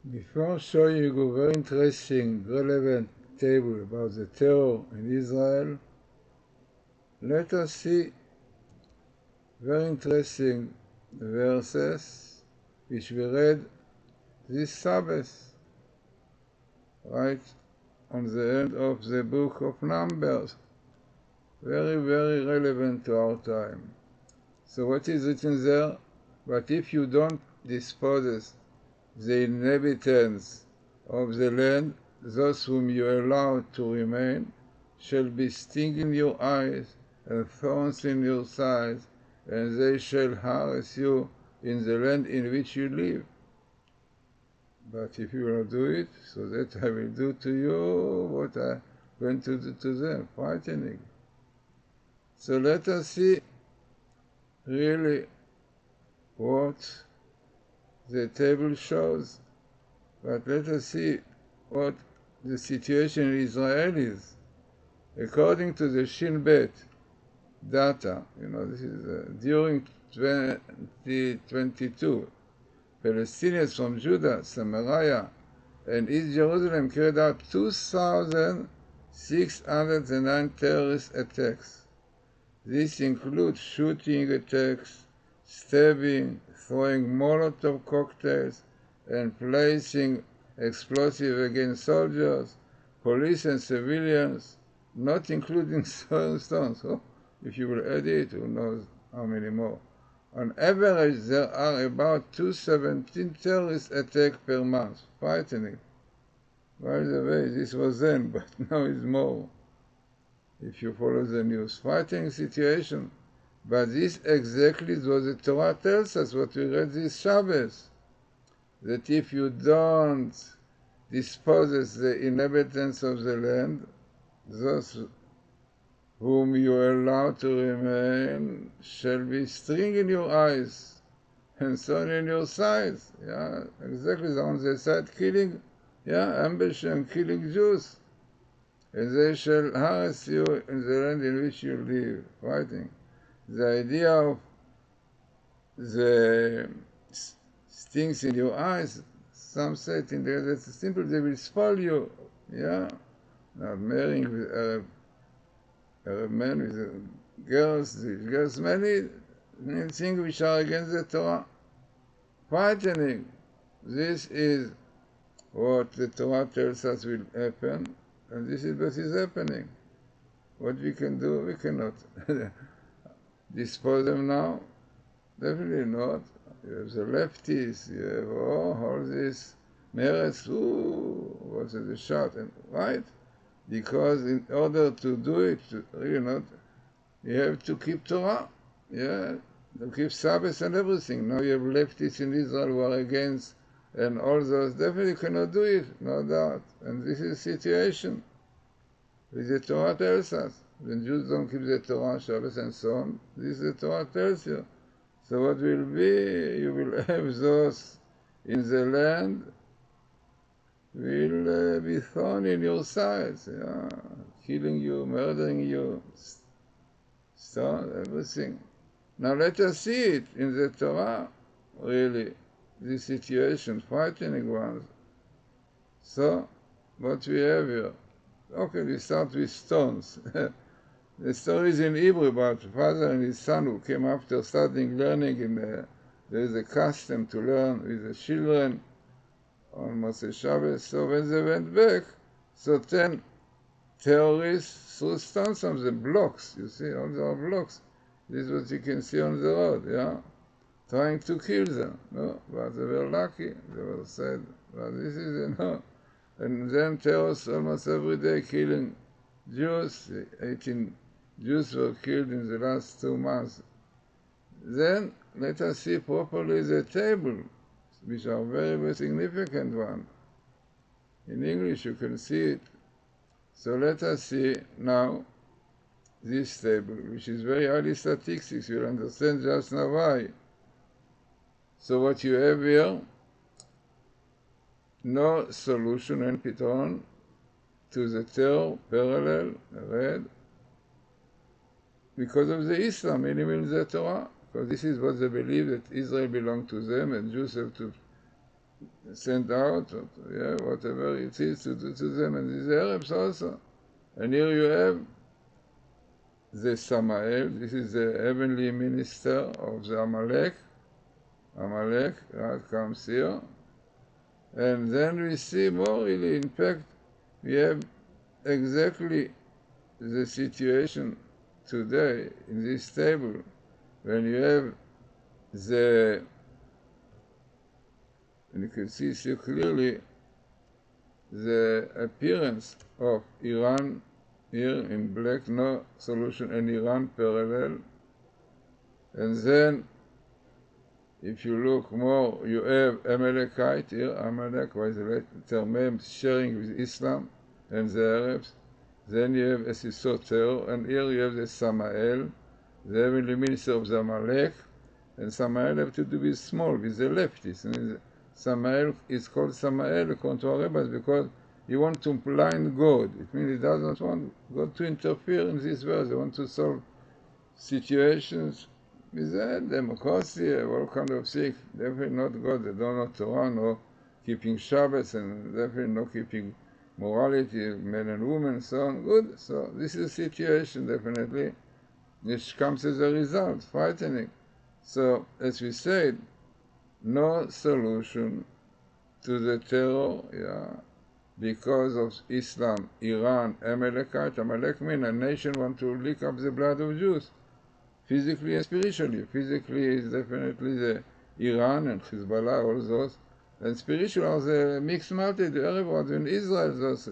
Before showing you a very interesting, relevant table about the terror in Israel, let us see very interesting verses which we read this Sabbath, right on the end of the book of Numbers. Very, very relevant to our time. So what is written there? But if you don't dispose the inhabitants of the land, those whom you allow to remain, shall be sting in your eyes and thorns in your sides, and they shall harass you in the land in which you live. But if you will not do it, so that I will do to you what I went to do to them, frightening. So let us see really what the table shows, but let us see what the situation in Israel is. According to the Shin Bet data, this is during 2022, Palestinians from Judah, Samaria, and East Jerusalem carried out 2,609 terrorist attacks. This includes shooting attacks, stabbing, throwing Molotov cocktails, and placing explosives against soldiers, police and civilians, not including throwing stones. Oh, if you will add it, who knows how many more. On average, there are about 217 terrorist attacks per month. Frightening. By the way, this was then, but now it's more. If you follow the news, frightening situation. But this exactly is what the Torah tells us, what we read this Shabbos, that if you don't dispose the inhabitants of the land, those whom you allow to remain shall be string in your eyes and thorn in your sides. Yeah, exactly on the side, killing, ambush and killing Jews. And they shall harass you in the land in which you live, fighting. The idea of the stings in your eyes, some say it in there, that's simple, they will spoil you, Not marrying with Arab men, with girls, many things which are against the Torah. Frightening. This is what the Torah tells us will happen, and this is what is happening. What we can do, we cannot dispose them now. Definitely not. You have the leftists, you have all this merits, what's the shot, and right? Because in order to do it, you have to keep Torah, to keep Sabbath and everything. Now you have leftists in Israel who are against, and all those definitely cannot do it, no doubt. And this is the situation. Which the Torah tells us. When Jews don't keep the Torah, Shabbos, and so on, this the Torah tells you. So what will be, you will have those in the land will be thorn in your sides, killing you, murdering you, stone, everything. Now let us see it in the Torah, really, this situation, frightening ones. So, what we have here. Okay, we start with stones. The story is in Hebrew about father and his son who came after studying, learning. There is a custom to learn with the children on Moshe Shabbos. So when they went back, so 10 terrorists threw stones on the blocks. You see, all the blocks. This is what you can see on the road, trying to kill them. No, but they were lucky. They were said, but this is, And then terrorists almost every day killing Jews. 18 Jews were killed in the last 2 months. Then let us see properly the table, which are very, very significant one. In English you can see it. So let us see now this table, which is very highly statistics. You'll understand just now why. So what you have here, no solution and pitaron to the terror, parallel, red, because of the Islam, meaning the Torah, because this is what they believe, that Israel belongs to them and Jews have to sent out, whatever it is to do to them, and these Arabs also. And here you have the Samael, this is the heavenly minister of the Amalek, right, comes here. And then we see more really, in fact, we have exactly the situation today in this table, when you have and you can see so clearly the appearance of Iran here in black, no solution, and Iran parallel. And then, if you look more, you have Amalekite here, Amalek was the term sharing with Islam and the Arabs. Then you have, as you saw, Terror, and here you have the Samael, the heavenly minister of the Amalek, and Samael have to do with small, with the leftists. And Samael is called Samael according to our rabbis because he wants to blind God. It means he doesn't want God to interfere in this verse. He wants to solve situations with that, democracy, all kind of things. Definitely not God. They don't know Torah, no keeping Shabbos, and definitely not keeping morality, men and women, so on. Good. So this is a situation, definitely, which comes as a result, frightening. So, as we said, no solution to the terror, because of Islam, Iran, Amalekite. Amalek means a nation wants to lick up the blood of Jews, physically and spiritually. Physically is definitely the Iran and Hezbollah, all those. And spiritual are the mixed multitude, the Arab ones in Israel, those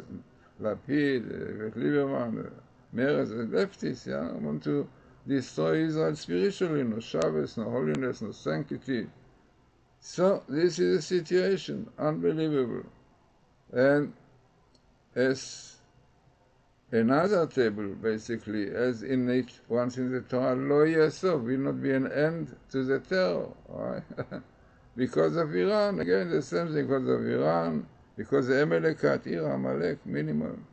Lapid, Lieberman, Meretz, the leftists, want to destroy Israel spiritually, no Shabbos, no holiness, no sanctity. So this is a situation, unbelievable. And as another table, basically, as in it once in the Torah, Lo Yasov, will not be an end to the terror, right? Because of Iran, again, the same thing, because of Iran, because the Amalekite, Amalek, minimum,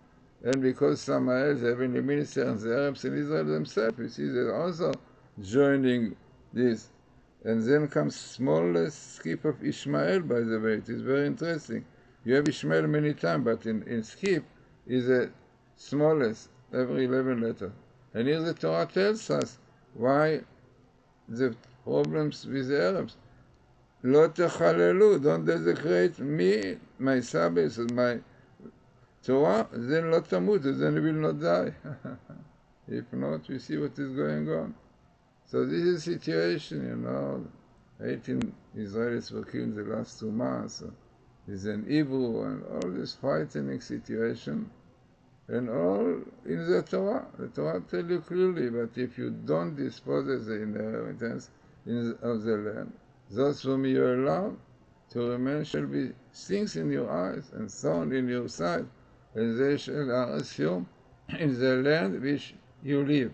and because Samael, the heavenly minister, and the Arabs in Israel themselves, you see, they're also joining this. And then comes smallest skip of Ishmael, by the way. It is very interesting. You have Ishmael many times, but in skip is the smallest, every 11 letters. And here the Torah tells us why the problems with the Arabs. Lo techalelu, don't desecrate me, my Sabbath, my Torah, then lo tamut, then you will not die. If not, we see what is going on. So this is a situation, 18 Israelis were killed in the last 2 months. It's an Hebrew and all this frightening situation. And all in the Torah. The Torah tells you clearly, but if you don't dispose the inheritance of the land, those whom you allow to remain shall be stings in your eyes and thorn in your side, and they shall harass you in the land which you live.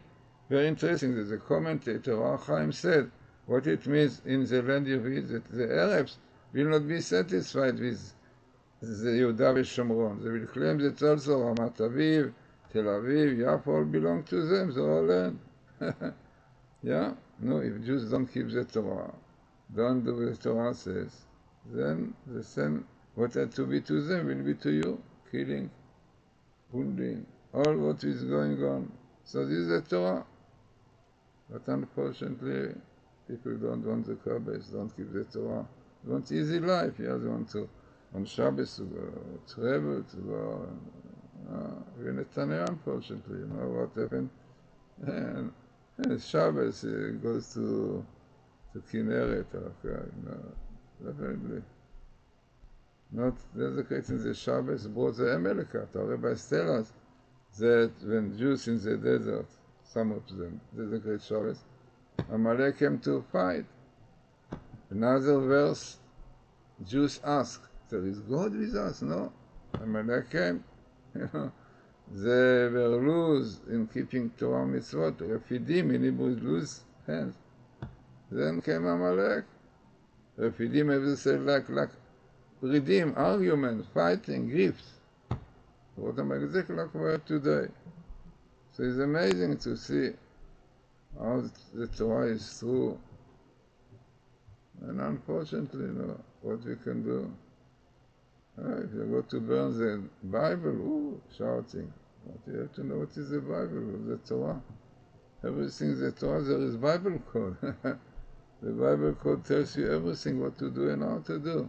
Very interesting that the commentator Chaim said what it means in the land you live, that the Arabs will not be satisfied with the Yehuda v'Shomron. They will claim that also Ramat Aviv, Tel Aviv, Yafo all belong to them, the whole land. No, if Jews don't keep the Torah, don't do what the Torah says, then the same, what had to be to them will be to you, killing, wounding, all what is going on. So this is the Torah. But unfortunately, people don't want the Kabbas, don't keep the Torah. They want easy life, they want to, on Shabbos, to go travel, to go, even Netanyahu, unfortunately, what happened. And Shabbos goes to Kinneret, definitely. Not desecrating the Shabbos brought the Amalekite. Our rabbis tell us that when Jews in the desert, some of them desecrate Shabbos, Amalek came to fight. Another verse, Jews ask, there is God with us? No. Amalek came. They were loose in keeping Torah mitzvot. Refidim in Hebrew is loose hands. Then came Amalek. Refidim have to say like redeem, argument, fighting, gifts. What am I exactly like we have today? So it's amazing to see how the Torah is true. And unfortunately, what we can do. If you go to burn the Bible, ooh, shouting. But you have to know what is the Bible, the Torah. Everything the Torah, there is Bible code. The Bible code tells you everything, what to do and how to do.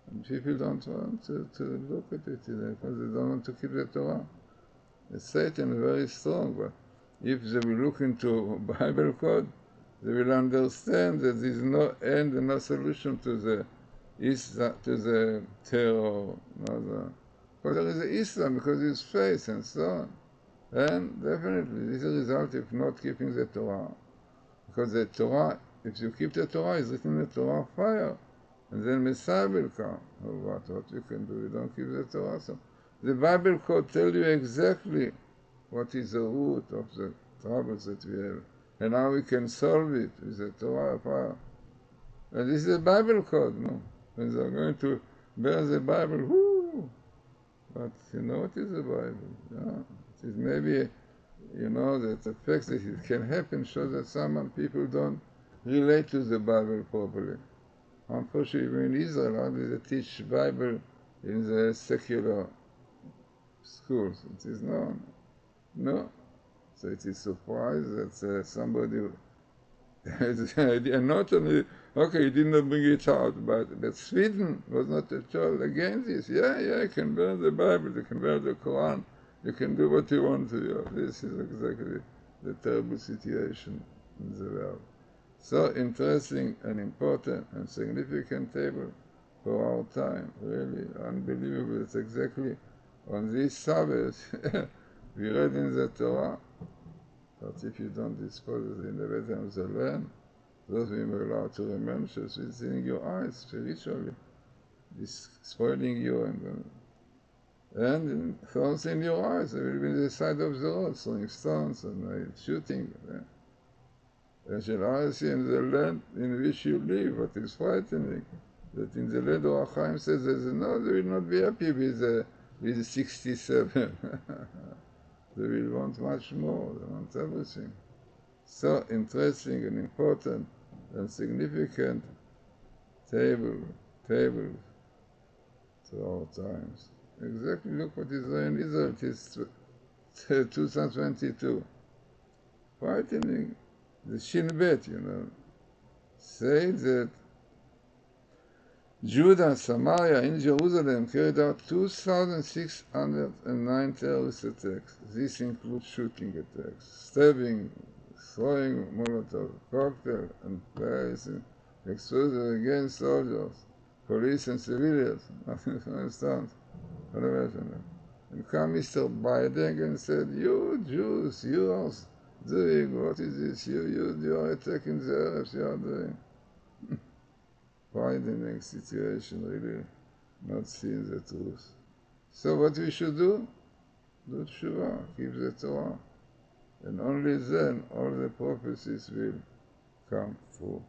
And people don't want to look at it because they don't want to keep the Torah. Satan is very strong, but if they will look into Bible code, they will understand that there is no end and no solution to the terror. Because there is Islam, because it's faith and so on. And definitely, this is a result of not keeping the Torah. Because the Torah, if you keep the Torah, it's written in the Torah fire. And then Messiah will come. Oh, what you can do? You don't keep the Torah. So the Bible code tells you exactly what is the root of the troubles that we have, and how we can solve it with the Torah fire. And this is the Bible code, no? When they're going to burn the Bible, whoo! But you know what is the Bible? Yeah. It is maybe, that the fact that it can happen shows that some people don't relate to the Bible properly. Unfortunately, in Israel, hardly they teach Bible in the secular schools. It is known. No. So it is surprised that somebody, and not only, okay, he did not bring it out, but Sweden was not at all against this. Yeah, you can burn the Bible, you can burn the Quran, you can do what you want to do. This is exactly the terrible situation in the world. So interesting and important and significant table for our time. Really unbelievable. It's exactly on this Sabbath we read in the Torah that if you don't dispose of the inhabitant of the land, those will be allowed to remain just within your eyes spiritually, spoiling you and thorns in your eyes. They will be on the side of the road, throwing stones and shooting. And shall I see in the land in which you live, what is frightening, that in the land of Achaim says that they will not be happy with 67. They will want much more, they want everything. So interesting and important and significant table to our times. Exactly, look what is there in Israel, it is 2022. Frightening. The Shin Bet, say that Judah, Samaria, in Jerusalem carried out 2,609 terrorist attacks. This includes shooting attacks, stabbing, throwing Molotov cocktail and placing explosives against soldiers, police and civilians, for instance. And come Mr. Biden and said, you Jews, you are doing, what is this? You are attacking the Arabs, you are doing. Widening situation, really not seeing the truth. So what we should do? Do Tshuva, keep the Torah. And only then all the prophecies will come true.